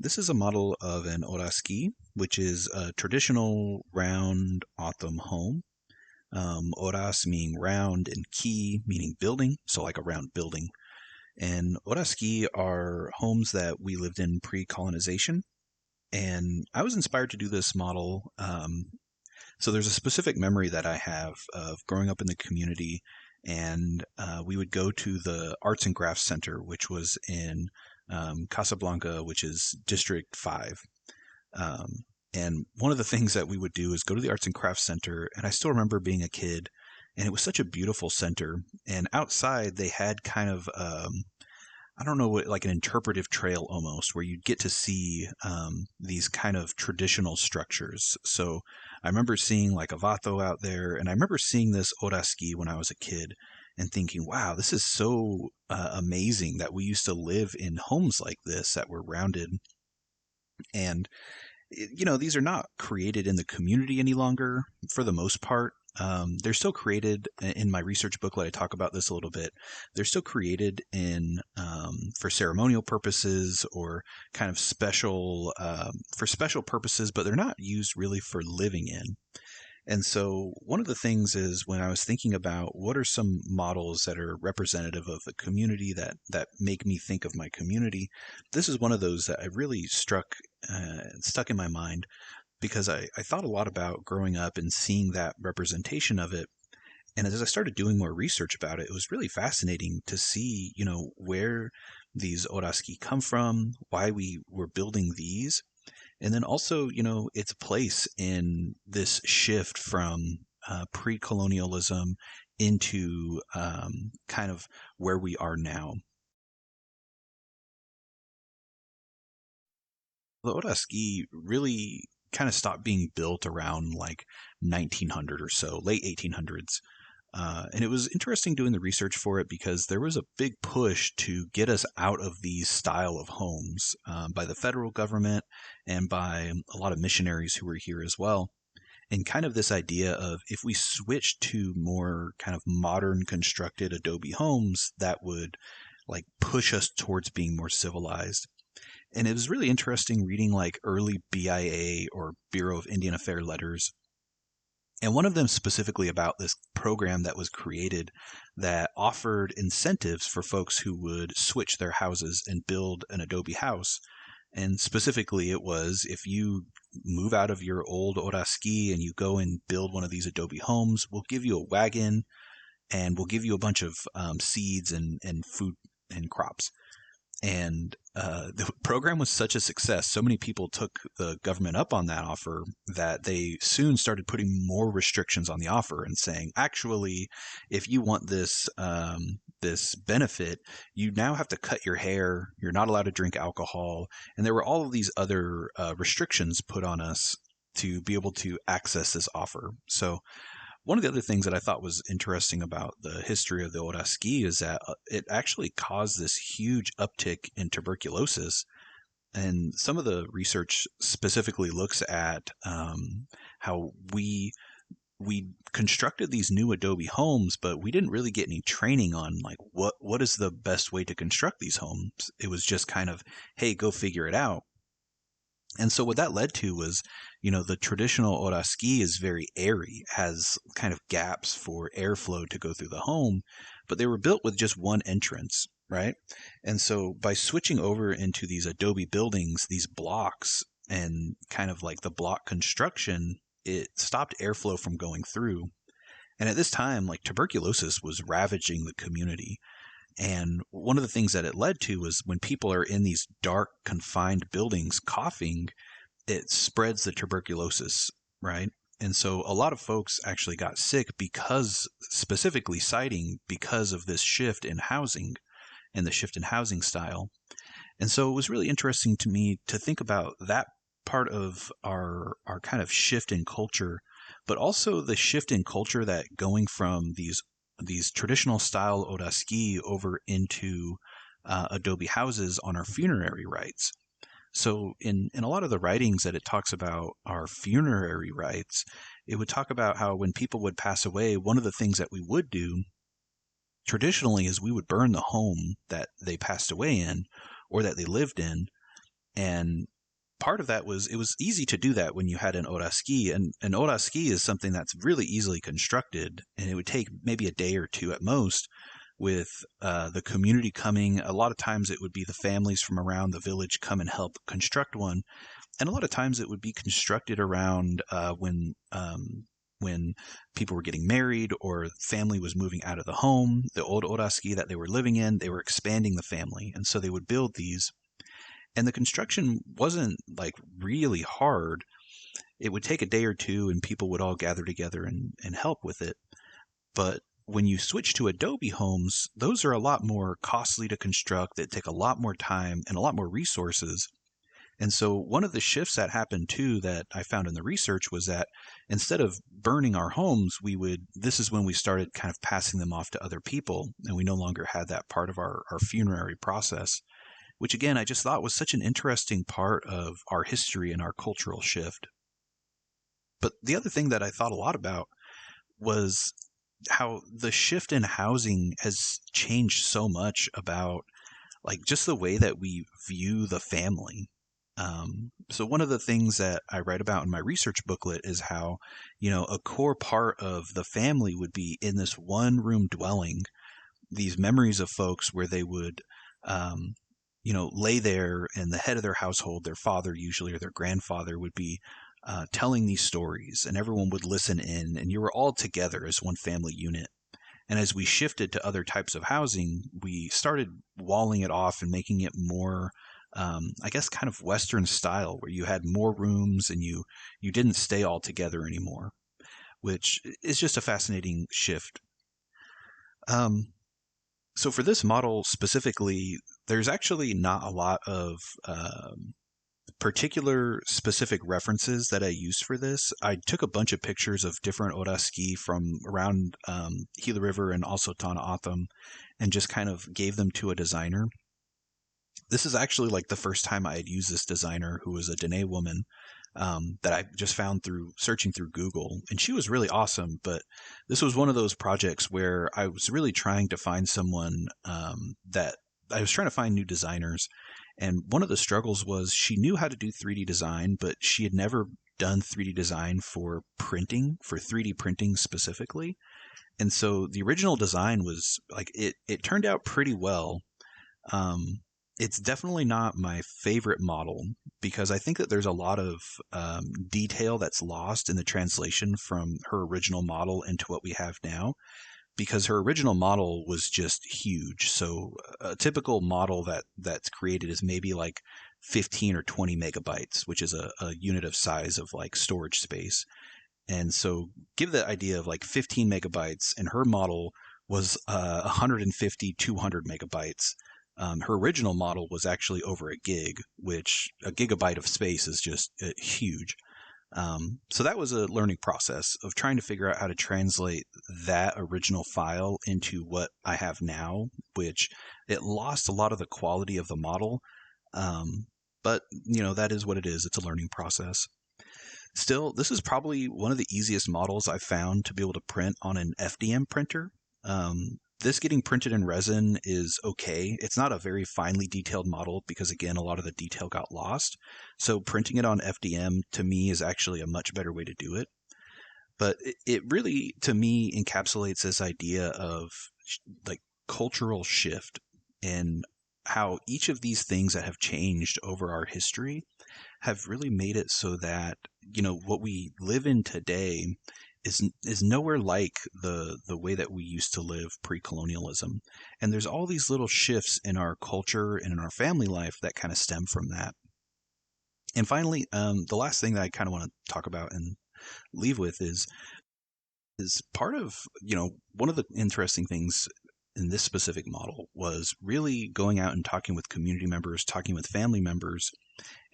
This is a model of an Oraski, which is a traditional round Otham home. Oras meaning round and ki meaning building, so like a round building. And Oraski are homes that we lived in pre-colonization. And I was inspired to do this model. So there's a specific memory that I have of growing up in the community, and we would go to the Arts and Crafts Center, which was in Casablanca, which is District 5. And one of the things that we would do is go to the Arts and Crafts Center, and I still remember being a kid, and it was such a beautiful center. And outside, they had kind of I don't know what, like an interpretive trail almost, where you'd get to see these kind of traditional structures. So I remember seeing like a vato out there, and I remember seeing this oraski when I was a kid and thinking, wow, this is so amazing that we used to live in homes like this that were rounded. And, these are not created in the community any longer for the most part. They're still created in my research booklet. I talk about this a little bit. They're still created for ceremonial purposes or kind of special for special purposes, but they're not used really for living in. And so one of the things is when I was thinking about what are some models that are representative of the community that make me think of my community, this is one of those that I really stuck in my mind, because I thought a lot about growing up and seeing that representation of it. And as I started doing more research about it, it was really fascinating to see, where these oraski come from, why we were building these, and then also, its place in this shift from pre-colonialism into kind of where we are now. The oraski really kind of stopped being built around like 1900 or so, late 1800s. And it was interesting doing the research for it because there was a big push to get us out of these style of homes by the federal government and by a lot of missionaries who were here as well. And kind of this idea of if we switched to more kind of modern constructed adobe homes, that would like push us towards being more civilized. And it was really interesting reading like early BIA or Bureau of Indian Affairs letters. And one of them specifically about this program that was created that offered incentives for folks who would switch their houses and build an adobe house. And specifically, it was if you move out of your old oraski and you go and build one of these adobe homes, we'll give you a wagon and we'll give you a bunch of seeds and food and crops. And the program was such a success. So many people took the government up on that offer that they soon started putting more restrictions on the offer and saying, actually, if you want this this benefit, you now have to cut your hair. You're not allowed to drink alcohol. And there were all of these other restrictions put on us to be able to access this offer. So one of the other things that I thought was interesting about the history of the oraski is that it actually caused this huge uptick in tuberculosis. And some of the research specifically looks at how we constructed these new adobe homes, but we didn't really get any training on like what is the best way to construct these homes. It was just kind of, hey, go figure it out. And so what that led to was, the traditional oraski is very airy, has kind of gaps for airflow to go through the home, but they were built with just one entrance, right? And so by switching over into these adobe buildings, these blocks, and kind of like the block construction, it stopped airflow from going through. And at this time, like tuberculosis was ravaging the community. And one of the things that it led to was when people are in these dark, confined buildings coughing, it spreads the tuberculosis, right? And so a lot of folks actually got sick specifically citing because of this shift in housing and the shift in housing style. And so it was really interesting to me to think about that part of our kind of shift in culture, but also the shift in culture that going from these traditional style oraski over into adobe houses on our funerary rites. So in a lot of the writings that it talks about our funerary rites, it would talk about how when people would pass away, one of the things that we would do traditionally is we would burn the home that they passed away in or that they lived in. And part of that was it was easy to do that when you had an Oraski, and an Oraski is something that's really easily constructed, and it would take maybe a day or two at most with the community coming. A lot of times it would be the families from around the village come and help construct one, and a lot of times it would be constructed around when people were getting married or family was moving out of the home, the old Oraski that they were living in, they were expanding the family, and so they would build these. And the construction wasn't like really hard. It would take a day or two and people would all gather together and help with it. But when you switch to Adobe homes, those are a lot more costly to construct. They take a lot more time and a lot more resources. And so one of the shifts that happened too that I found in the research was that instead of burning our homes, this is when we started kind of passing them off to other people, and we no longer had that part of our funerary process, which again, I just thought was such an interesting part of our history and our cultural shift. But the other thing that I thought a lot about was how the shift in housing has changed so much about like just the way that we view the family. So one of the things that I write about in my research booklet is how, a core part of the family would be in this one room dwelling, these memories of folks where they would, lay there, and the head of their household, their father usually or their grandfather, would be telling these stories, and everyone would listen in, and you were all together as one family unit. And as we shifted to other types of housing, we started walling it off and making it more, I guess, kind of Western style, where you had more rooms and you didn't stay all together anymore, which is just a fascinating shift. So for this model specifically, there's actually not a lot of particular specific references that I used for this. I took a bunch of pictures of different Oraski from around Gila River and also Tana Atham and just kind of gave them to a designer. This is actually like the first time I had used this designer, who was a Dene woman, that I just found through searching through Google. And she was really awesome, but this was one of those projects where I was really trying to find someone that I was trying to find new designers. And one of the struggles was she knew how to do 3D design, but she had never done 3D design for printing, for 3D printing specifically. And so the original design was like, it turned out pretty well. It's definitely not my favorite model because I think that there's a lot of detail that's lost in the translation from her original model into what we have now, because her original model was just huge. So a typical model that's created is maybe like 15 or 20 megabytes, which is a unit of size of like storage space. And so give the idea of like 15 megabytes, and her model was 150, 200 megabytes. Her original model was actually over a gig, which a gigabyte of space is just huge. So that was a learning process of trying to figure out how to translate that original file into what I have now, which it lost a lot of the quality of the model. But, that is what it is. It's a learning process. Still, this is probably one of the easiest models I've found to be able to print on an FDM printer. This getting printed in resin is okay. It's not a very finely detailed model because, again, a lot of the detail got lost. So printing it on FDM, to me, is actually a much better way to do it. But it really, to me, encapsulates this idea of like cultural shift and how each of these things that have changed over our history have really made it so that, what we live in today is nowhere like the way that we used to live pre-colonialism. And there's all these little shifts in our culture and in our family life that kind of stem from that. And finally, the last thing that I kind of want to talk about and leave with is part of, one of the interesting things in this specific model was really going out and talking with community members, talking with family members,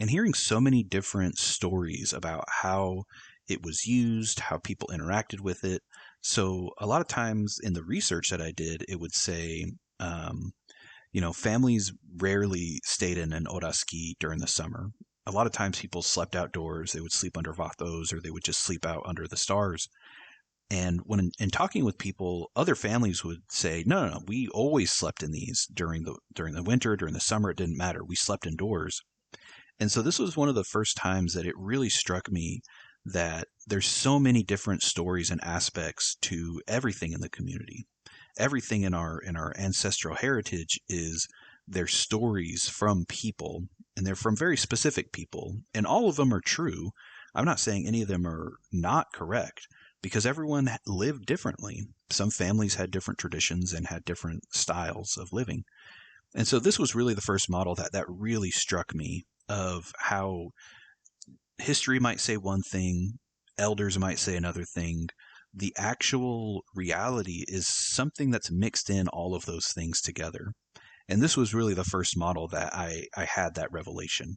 and hearing so many different stories about how it was used, how people interacted with it. So a lot of times in the research that I did, it would say, families rarely stayed in an Oraski during the summer. A lot of times people slept outdoors. They would sleep under vatos, or they would just sleep out under the stars. And when in talking with people, other families would say, no, we always slept in these during the winter, during the summer. It didn't matter. We slept indoors. And so this was one of the first times that it really struck me that there's so many different stories and aspects to everything in the community. Everything in our ancestral heritage is their stories from people, and they're from very specific people, and all of them are true. I'm not saying any of them are not correct because everyone lived differently. Some families had different traditions and had different styles of living. And so this was really the first model that really struck me of how history might say one thing, elders might say another thing. The actual reality is something that's mixed in all of those things together. And this was really the first model that I had that revelation.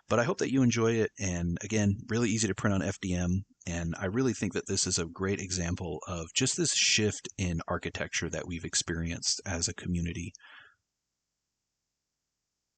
But I hope that you enjoy it. And again, really easy to print on FDM. And I really think that this is a great example of just this shift in architecture that we've experienced as a community.